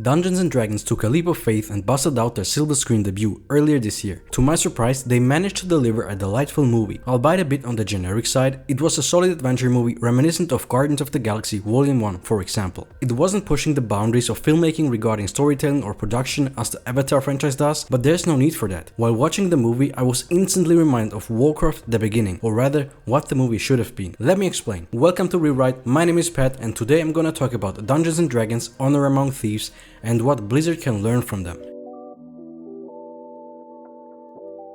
Dungeons & Dragons took a leap of faith and busted out their silver screen debut earlier this year. To my surprise, they managed to deliver a delightful movie. Albeit a bit on the generic side, it was a solid adventure movie reminiscent of Guardians of the Galaxy Volume 1, for example. It wasn't pushing the boundaries of filmmaking regarding storytelling or production as the Avatar franchise does, but there's no need for that. While watching the movie, I was instantly reminded of Warcraft the beginning, or rather, what the movie should have been. Let me explain. Welcome to Rewrite, my name is Pat, and today I'm gonna talk about Dungeons & Dragons Honor Among Thieves and what Blizzard can learn from them.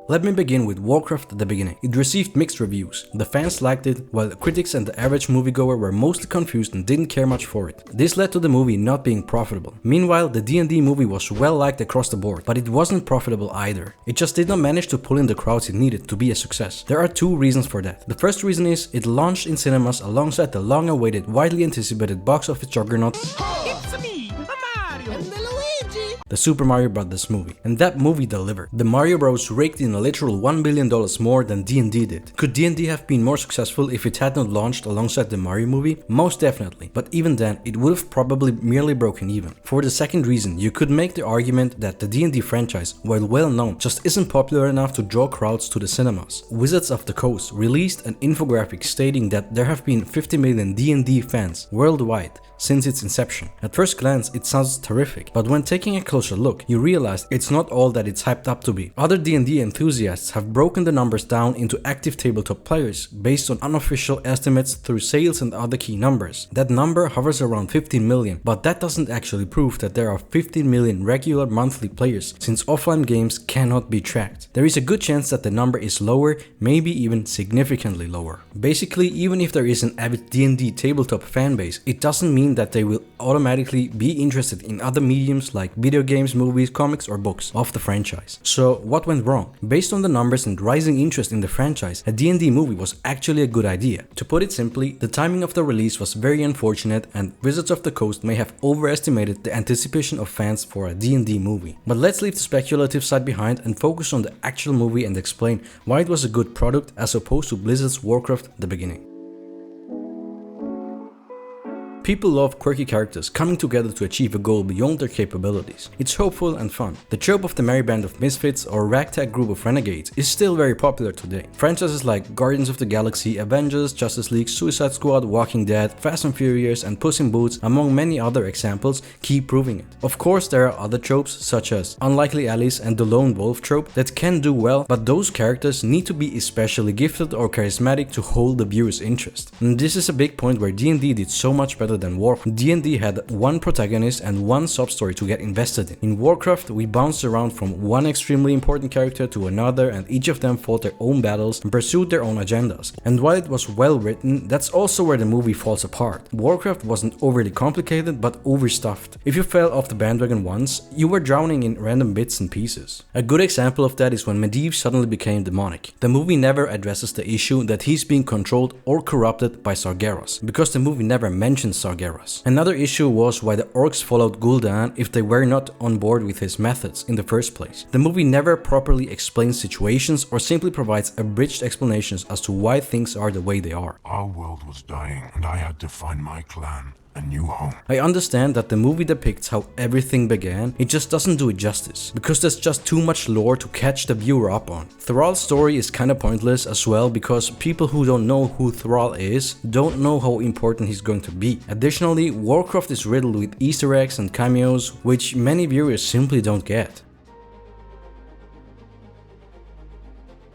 Let me begin with Warcraft at the beginning. It received mixed reviews. The fans liked it, while the critics and the average moviegoer were mostly confused and didn't care much for it. This led to the movie not being profitable. Meanwhile, the D&D movie was well liked across the board, but it wasn't profitable either. It just did not manage to pull in the crowds it needed to be a success. There are two reasons for that. The first reason is it launched in cinemas alongside the long-awaited, widely anticipated box office juggernaut, the Super Mario Bros. Movie, and that movie delivered. The Mario Bros. Raked in a literal $1 billion more than D&D did. Could D&D have been more successful if it had not launched alongside the Mario movie? Most definitely, but even then, it would have probably merely broken even. For the second reason, you could make the argument that the D&D franchise, while well known, just isn't popular enough to draw crowds to the cinemas. Wizards of the Coast released an infographic stating that there have been 50 million D&D fans worldwide since its inception. At first glance, it sounds terrific, but when taking a closer look, you realize it's not all that it's hyped up to be. Other D&D enthusiasts have broken the numbers down into active tabletop players based on unofficial estimates through sales and other key numbers. That number hovers around 15 million, but that doesn't actually prove that there are 15 million regular monthly players, since offline games cannot be tracked. There is a good chance that the number is lower, maybe even significantly lower. Basically, even if there is an avid D&D tabletop fanbase, it doesn't mean that they will automatically be interested in other mediums like video games, movies, comics, or books of the franchise. So what went wrong? Based on the numbers and rising interest in the franchise, a D&D movie was actually a good idea. To put it simply, the timing of the release was very unfortunate, and Wizards of the Coast may have overestimated the anticipation of fans for a D&D movie. But let's leave the speculative side behind and focus on the actual movie and explain why it was a good product as opposed to Blizzard's Warcraft at the beginning. People love quirky characters coming together to achieve a goal beyond their capabilities. It's hopeful and fun. The trope of the merry band of misfits or ragtag group of renegades is still very popular today. Franchises like Guardians of the Galaxy, Avengers, Justice League, Suicide Squad, Walking Dead, Fast and Furious, and Puss in Boots, among many other examples, keep proving it. Of course, there are other tropes such as Unlikely Allies and the Lone Wolf trope that can do well, but those characters need to be especially gifted or charismatic to hold the viewer's interest. And this is a big point where D&D did so much better than Warcraft. D&D had one protagonist and one sub-story to get invested in. In Warcraft, we bounced around from one extremely important character to another, and each of them fought their own battles and pursued their own agendas. And while it was well written, that's also where the movie falls apart. Warcraft wasn't overly complicated, but overstuffed. If you fell off the bandwagon once, you were drowning in random bits and pieces. A good example of that is when Medivh suddenly became demonic. The movie never addresses the issue that he's being controlled or corrupted by Sargeras, because the movie never mentions Sargeras. Another issue was why the orcs followed Gul'dan if they were not on board with his methods in the first place. The movie never properly explains situations or simply provides abridged explanations as to why things are the way they are. Our world was dying and I had to find my clan a new home. I understand that the movie depicts how everything began, it just doesn't do it justice, because there's just too much lore to catch the viewer up on. Thrall's story is kinda pointless as well, because people who don't know who Thrall is don't know how important he's going to be. Additionally, Warcraft is riddled with Easter eggs and cameos, which many viewers simply don't get.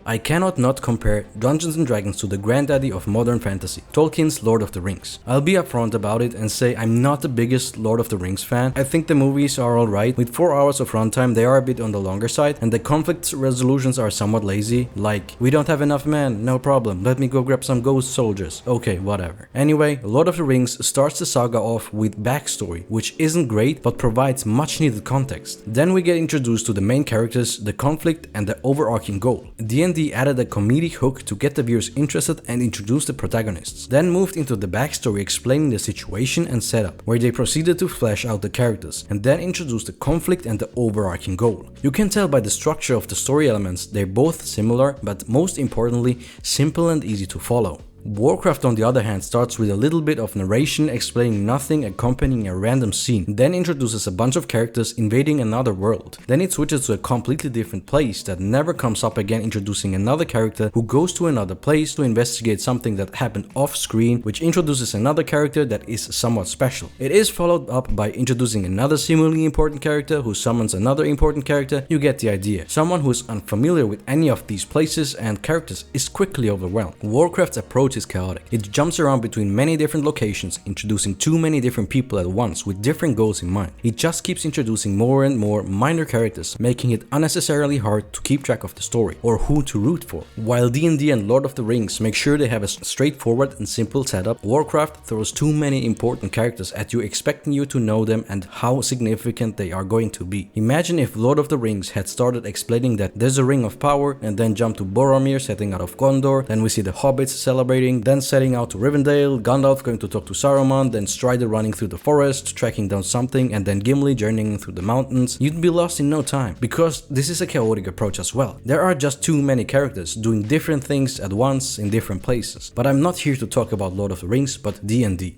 I cannot not compare Dungeons & Dragons to the granddaddy of modern fantasy, Tolkien's Lord of the Rings. I'll be upfront about it and say I'm not the biggest Lord of the Rings fan. I think the movies are alright. With 4 hours of runtime, they are a bit on the longer side, and the conflict resolutions are somewhat lazy, like, we don't have enough men, no problem, let me go grab some ghost soldiers. Okay, whatever. Anyway, Lord of the Rings starts the saga off with backstory, which isn't great, but provides much needed context. Then we get introduced to the main characters, the conflict, and the overarching goal. D&D added a comedic hook to get the viewers interested and introduce the protagonists. Then moved into the backstory explaining the situation and setup, where they proceeded to flesh out the characters, and then introduced the conflict and the overarching goal. You can tell by the structure of the story elements they're both similar, but most importantly, simple and easy to follow. Warcraft on the other hand starts with a little bit of narration explaining nothing accompanying a random scene, then introduces a bunch of characters invading another world. Then it switches to a completely different place that never comes up again, introducing another character who goes to another place to investigate something that happened off screen, which introduces another character that is somewhat special. It is followed up by introducing another seemingly important character who summons another important character. You get the idea. Someone who is unfamiliar with any of these places and characters is quickly overwhelmed. Warcraft's approach is chaotic. It jumps around between many different locations, introducing too many different people at once with different goals in mind. It just keeps introducing more and more minor characters, making it unnecessarily hard to keep track of the story or who to root for. While D&D and Lord of the Rings make sure they have a straightforward and simple setup, Warcraft throws too many important characters at you, expecting you to know them and how significant they are going to be. Imagine if Lord of the Rings had started explaining that there's a ring of power and then jump to Boromir setting out of Gondor, then we see the hobbits celebrating, then setting out to Rivendell, Gandalf going to talk to Saruman, then Strider running through the forest, tracking down something, and then Gimli journeying through the mountains. You'd be lost in no time, because this is a chaotic approach as well. There are just too many characters doing different things at once in different places. But I'm not here to talk about Lord of the Rings, but D&D.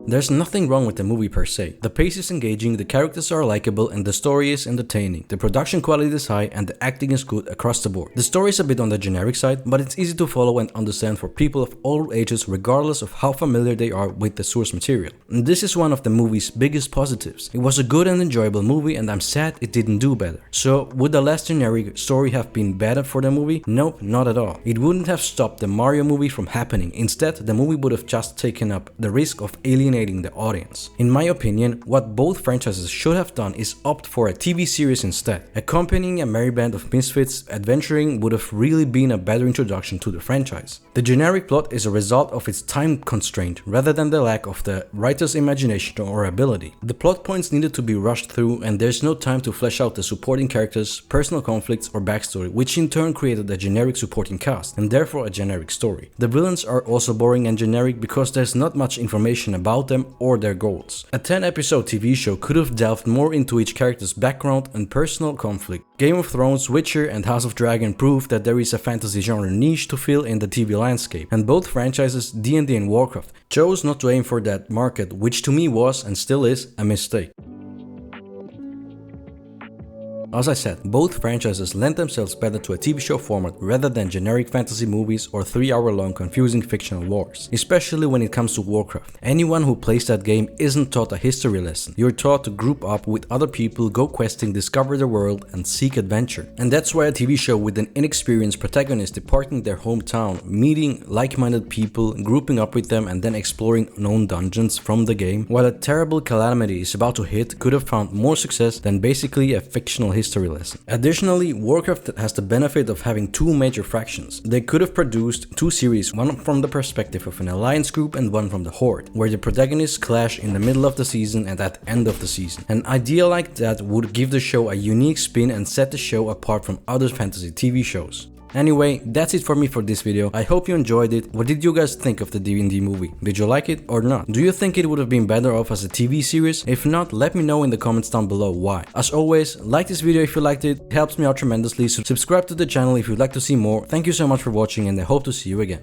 There's nothing wrong with the movie per se. The pace is engaging, the characters are likable, and the story is entertaining. The production quality is high and the acting is good across the board. The story is a bit on the generic side, but it's easy to follow and understand for people of all ages regardless of how familiar they are with the source material. And this is one of the movie's biggest positives. It was a good and enjoyable movie and I'm sad it didn't do better. So would the less generic story have been better for the movie? Nope, not at all. It wouldn't have stopped the Mario movie from happening. Instead, the movie would have just taken up the risk of alienating the audience. In my opinion, what both franchises should have done is opt for a TV series instead. Accompanying a merry band of misfits adventuring would have really been a better introduction to the franchise. The generic plot is a result of its time constraint rather than the lack of the writer's imagination or ability. The plot points needed to be rushed through and there's no time to flesh out the supporting characters, personal conflicts or backstory, which in turn created a generic supporting cast and therefore a generic story. The villains are also boring and generic because there's not much information about them or their goals. A 10-episode TV show could have delved more into each character's background and personal conflict. Game of Thrones, Witcher and House of Dragon prove that there is a fantasy genre niche to fill in the TV landscape, and both franchises, D&D and Warcraft, chose not to aim for that market, which to me was and still is a mistake. As I said, both franchises lend themselves better to a TV show format rather than generic fantasy movies or 3-hour-long confusing fictional wars, especially when it comes to Warcraft. Anyone who plays that game isn't taught a history lesson. You're taught to group up with other people, go questing, discover the world and seek adventure. And that's why a TV show with an inexperienced protagonist departing their hometown, meeting like-minded people, grouping up with them and then exploring known dungeons from the game, while a terrible calamity is about to hit, could have found more success than basically a fictional history lesson. Additionally, Warcraft has the benefit of having two major factions. They could have produced two series, one from the perspective of an alliance group and one from the Horde, where the protagonists clash in the middle of the season and at the end of the season. An idea like that would give the show a unique spin and set the show apart from other fantasy TV shows. Anyway, that's it for me for this video. I hope you enjoyed it. What did you guys think of the D&D movie? Did you like it or not? Do you think it would have been better off as a TV series? If not, let me know in the comments down below why. As always, like this video if you liked it. It helps me out tremendously. So subscribe to the channel if you'd like to see more. Thank you so much for watching and I hope to see you again.